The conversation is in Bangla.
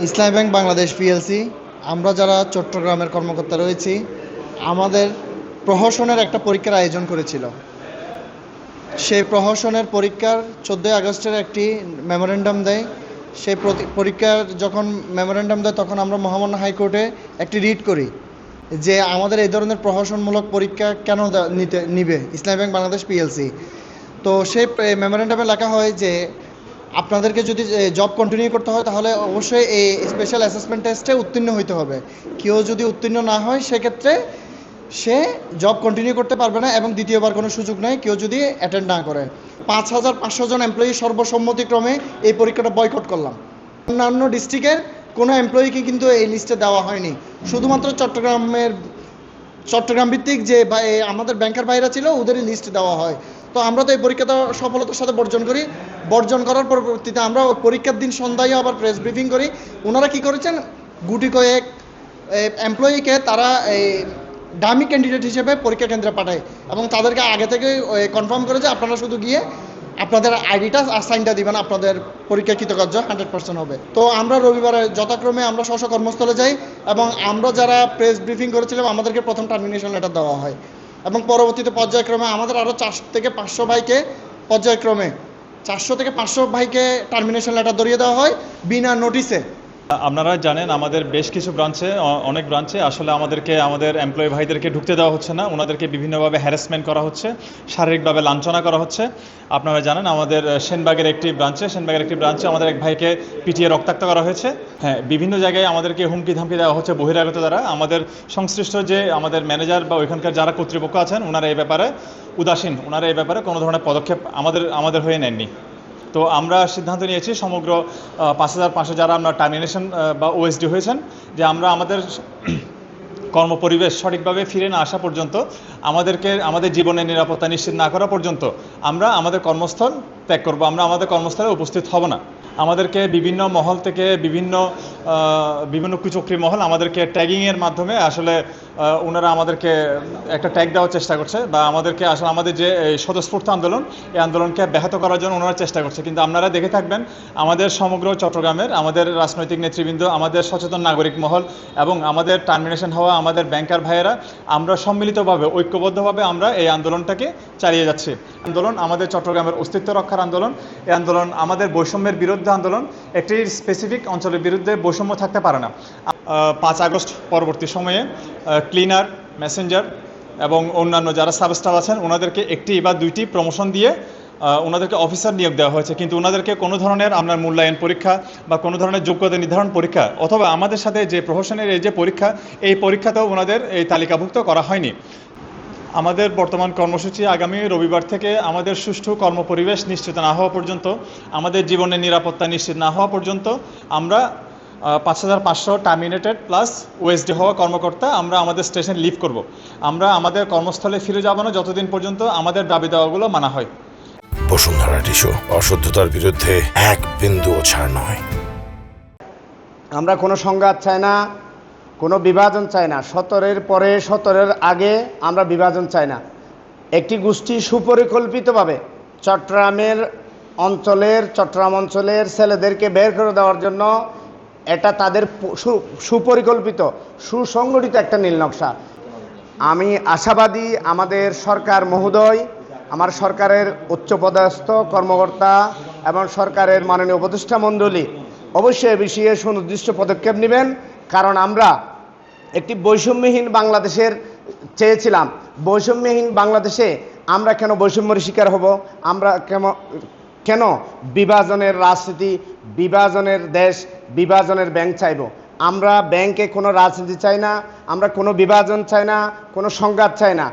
ইসলামী ব্যাংক বাংলাদেশ পিএলসি আমরা যারা চট্টগ্রামের কর্মকর্তা রয়েছি আমাদের প্রহসনের একটা পরীক্ষার আয়োজন করেছিল। সেই প্রহসনের পরীক্ষার 14 আগস্টের একটি মেমোরেন্ডাম দেয়। সেই পরীক্ষার যখন মেমোরেন্ডাম দেয় তখন আমরা মহামান্য হাইকোর্টে একটি রিট করি যে আমাদের এই ধরনের প্রহসনমূলক পরীক্ষা কেন নিবে ইসলামী ব্যাংক বাংলাদেশ পিএলসি। তো সেই মেমোরেন্ডামে লেখা হয় যে আপনাদেরকে যদি জব কন্টিনিউ করতে হয় তাহলে অবশ্যই এই স্পেশাল অ্যাসেসমেন্ট টেস্টে উত্তীর্ণ হইতে হবে। কেউ যদি উত্তীর্ণ না হয় সেক্ষেত্রে সে জব কন্টিনিউ করতে পারবে না এবং দ্বিতীয়বার কোনো সুযোগ নেই কেউ যদি অ্যাটেন্ড না করে। 5500 জন এমপ্লয়ি সর্বসম্মতিক্রমে এই পরীক্ষাটা বয়কট করলাম। অন্যান্য ডিস্ট্রিক্টের কোনো এমপ্লয়িকে কিন্তু এই লিস্টে দেওয়া হয়নি, শুধুমাত্র চট্টগ্রাম ভিত্তিক যে আমাদের ব্যাংকার ভাইরা ছিল ওদেরই লিস্ট দেওয়া হয়। তো আমরা তো এই পরীক্ষাটা সফলতার সাথে বর্জন করার পরবর্তীতে আমরা পরীক্ষার দিন সন্ধ্যায় আবার প্রেস ব্রিফিং করি। ওনারা কি করেছেন, গুটি কয়েক এমপ্লয়িকে তারা এই ডামি ক্যান্ডিডেট হিসেবে পরীক্ষা কেন্দ্রে পাঠায় এবং তাদেরকে আগে থেকে কনফার্ম করে যে আপনারা শুধু গিয়ে আপনাদের আইডিটা আর সাইনটা দিবেন, আপনাদের পরীক্ষা কৃতকার্য 100% হবে। তো আমরা রবিবারে যথাক্রমে আমরা স্ব কর্মস্থলে যাই এবং আমরা যারা প্রেস ব্রিফিং করেছিলাম আমাদেরকে প্রথম টার্মিনেশন লেটার দেওয়া হয় এবং পরবর্তীতে পর্যায়ক্রমে আমাদের আরও 400 থেকে 500 ভাইকে পর্যায়ক্রমে 400 থেকে 500 ভাইকে টার্মিনেশন লেটার ধরিয়ে দেওয়া হয় বিনা নোটিসে। আপনারা জানেন আমাদের বেশ কিছু অনেক ব্রাঞ্চে আসলে আমাদের এমপ্লয়ি ভাইদেরকে ঢুকতে দেওয়া হচ্ছে না, ওনাদেরকে বিভিন্নভাবে হ্যারাসমেন্ট করা হচ্ছে, শারীরিকভাবে লাঞ্ছনা করা হচ্ছে। আপনারা জানেন আমাদের সেনবাগের একটি ব্রাঞ্চে আমাদের এক ভাইকে পিটিয়ে রক্তাক্ত করা হয়েছে। হ্যাঁ, বিভিন্ন জায়গায় আমাদেরকে হুমকি ধামকি দেওয়া হচ্ছে বহিরাগত দ্বারা। আমাদের সংশ্লিষ্ট যে আমাদের ম্যানেজার বা ওইখানকার যারা কর্তৃপক্ষ আছেন ওনারা এই ব্যাপারে উদাসীন, ওনারা এই ব্যাপারে কোনো ধরনের পদক্ষেপ আমাদের হয়ে নেননি। তো আমরা সিদ্ধান্ত নিয়েছি সমগ্র 5500 যারা আমরা টার্মিনেশন বা ওএসডি হয়েছেন যে আমরা আমাদের কর্মপরিবেশ সঠিকভাবে ফিরে না আসা পর্যন্ত, আমাদের জীবনের নিরাপত্তা নিশ্চিত না করা পর্যন্ত আমরা আমাদের কর্মস্থল ত্যাগ করব, আমরা আমাদের কর্মস্থলে উপস্থিত হব না। আমাদেরকে বিভিন্ন মহল থেকে বিভিন্ন কুচক্রী মহল আমাদেরকে ট্যাগিংয়ের মাধ্যমে আসলে ওনারা আমাদেরকে একটা ট্যাগ দেওয়ার চেষ্টা করছে বা আমাদেরকে আসলে আমাদের যে স্বতঃস্ফূর্ত আন্দোলন, এই আন্দোলনকে ব্যাহত করার জন্য ওনারা চেষ্টা করছে। কিন্তু আপনারা দেখে থাকবেন আমাদের সমগ্র চট্টগ্রামের আমাদের রাজনৈতিক নেতৃবৃন্দ, আমাদের সচেতন নাগরিক মহল এবং আমাদের টার্মিনেশন হওয়া আমাদের ব্যাংকার ভাইয়েরা আমরা সম্মিলিতভাবে ঐক্যবদ্ধভাবে আমরা এই আন্দোলনটাকে চালিয়ে যাচ্ছি। আন্দোলন আমাদের চট্টগ্রামের অস্তিত্ব রক্ষার আন্দোলন। এই আন্দোলন আমাদের বৈষম্যের বিরুদ্ধে আন্দোলন। একটি স্পেসিফিক অঞ্চলের বিরুদ্ধে বৈষম্য থাকতে পারে না। 5 আগস্ট পরবর্তী সময়ে ক্লিনার, মেসেঞ্জার এবং অন্যান্য যারা সাবস্টাফ আছেন ওনাদেরকে 1টি বা 2টি প্রমোশন দিয়ে ওনাদেরকে অফিসার নিয়োগ দেওয়া হয়েছে, কিন্তু ওনাদেরকে কোনো ধরনের আপনার মূল্যায়ন পরীক্ষা বা কোনো ধরনের যোগ্যতা নির্ধারণ পরীক্ষা অথবা আমাদের সাথে যে প্রহসনের এই যে পরীক্ষা, এই পরীক্ষাতেও ওনাদের এই তালিকাভুক্ত করা হয়নি। আমাদের বর্তমান কর্মসূচি আগামী রবিবার থেকে আমাদের সুষ্ঠু কর্মপরিবেশ নিশ্চিত না হওয়া পর্যন্ত, আমাদের জীবনের নিরাপত্তা নিশ্চিত না হওয়া পর্যন্ত আমরা 5500 টার্মিনেটেড প্লাস ওএসডি হওয়া কর্মকর্তা আমরা আমাদের স্টেশন লিভ করব। আমরা আমাদের কর্মস্থলে ফিরে যাব না যতদিন পর্যন্ত আমাদের দাবি দেওয়াগুলো মানা হয়। বসুন্ধরা টিস্যু, অশুদ্ধতার বিরুদ্ধে এক বিন্দুও ছাড় নয়। আমরা কোনো সংঘাত চাই না, কোনো বিভাজন চাই না। 17-এর পরে 17-এর আগে আমরা বিভাজন চাই না। একটি গোষ্ঠী সুপরিকল্পিতভাবে চট্টগ্রাম অঞ্চলের ছেলেদেরকে বের করে দেওয়ার জন্য, এটা তাদের সুপরিকল্পিত সুসংগঠিত একটা নীলনকশা। আমি আশাবাদী আমাদের সরকার মহোদয়, আমার সরকারের উচ্চপদস্থ কর্মকর্তা এবং সরকারের মাননীয় উপদেষ্টা মণ্ডলী অবশ্যই এ বিষয়ে সুনির্দিষ্ট পদক্ষেপ নেবেন। কারণ আমরা একটি বৈষম্যহীন বাংলাদেশের চেয়েছিলাম। বৈষম্যহীন বাংলাদেশে আমরা কেন বৈষম্যের শিকার হব? আমরা কেন বিভাজনের রাজনীতি, বিভাজনের দেশ, বিভাজনের ব্যাংক চাইব? আমরা ব্যাংকে কোনো রাজনীতি চাই না, আমরা কোনো বিভাজন চাই না, কোনো সংঘাত চাই না।